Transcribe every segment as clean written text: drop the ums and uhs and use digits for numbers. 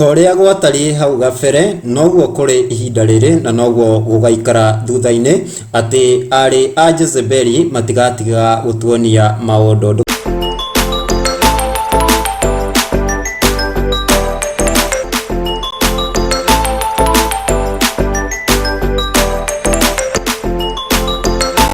Oria gwatari hau gabere noguo kuri ihinda riri na noguo gugaikara thutha-ini ati ari a Jezebeli matigatiga gutuonia maundu.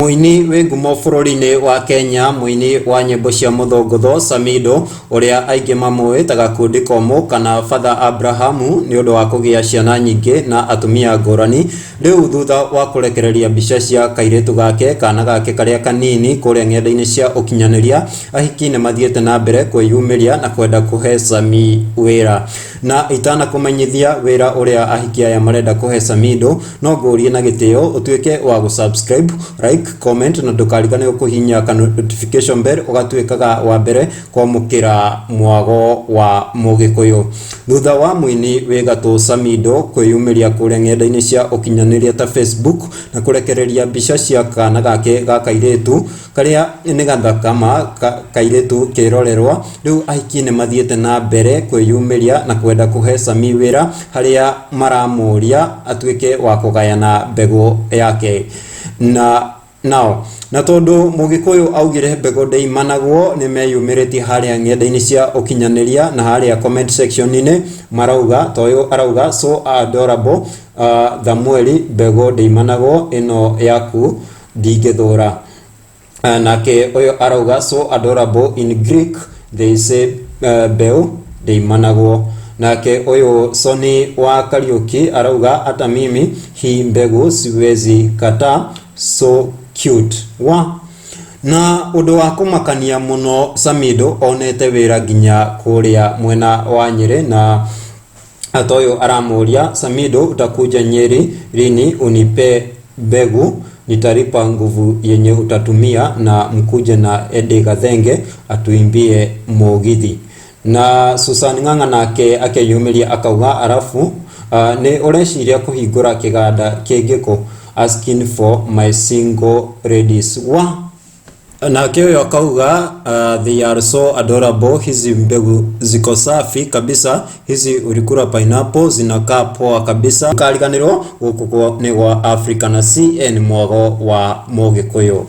Muini wi ngumo bururi-ini wa Kenya, muini wa nyimbo cia muthongotho Samido uria aingi mamui ta gakundi komo kana Father Abrahamu ni undu wa kugia ciana nyingi na atumia ngurani. Riu thutha wa kurekereria mbica cia kairitu gake kana gake karia kanini kuria ng'enda-ini cia ukinyaniria, ahiki ni mathiete na mbere kwiyumiria na kwenda kuhe Sami wira, na itana kumenyithia wira uria ahiki aya marenda kuhe Samido, no ngurie na gitio utuike wa gusubscribe, like, comment na ndukarigane kuhinya ka notification bell ugatuikaga wa mbere kwamukira mwago wa Mugikuyu. Thutha wa muini wi gatũ Samido kwiyumiria kuria ng'enda-ini cia ukinyaniria ta Facebook na kurekereria mbica cia kana gake ga kairitu karia ni gathaka ma kairitu kirorerwa, riu ahiki ni mathiete na mbere kwiyumiria na kwenda kuhe Sami wira haria maramuria atuike wa kugayana mbegu yake. Na tondu Mugikuyu augire mbegu ndeimanagwo ni meyumiritie haria ng'enda-ini cia ukinyaniria na haria comment section-ini marauga toyo arauga so adorable Thamweli mbegu ndeimanagwo ino yaku ndingithura, nake oyo arauga so adorable in Greek they say mbeu ndeimanagwo, nake oyo Soni wa Kariuki arauga hata mimi hii mbegu siwezi kata so cute na undu wa kumakania muno Samido onete wira nginya kuria mwena wa Nyeri, na atoyo aramuria Samido utakuja Nyeri lini unipe mbegu nitalipa nguvu yenye utatumia na mkuje na Edi Gathenge atuimbie mugithi. Na Susan Ng'ang'a nake akeyumiria akauga arafu ni ureciria kuhingura kiganda kingiko asking for my single ladies na kio akauga they are so adorable, hizi mbegu ziko safi kabisa, hizi ulikula pineapple zinakaa poa kabisa. Kariganirwo guku ni wa Africa na CN mwago wa Mugikuyu.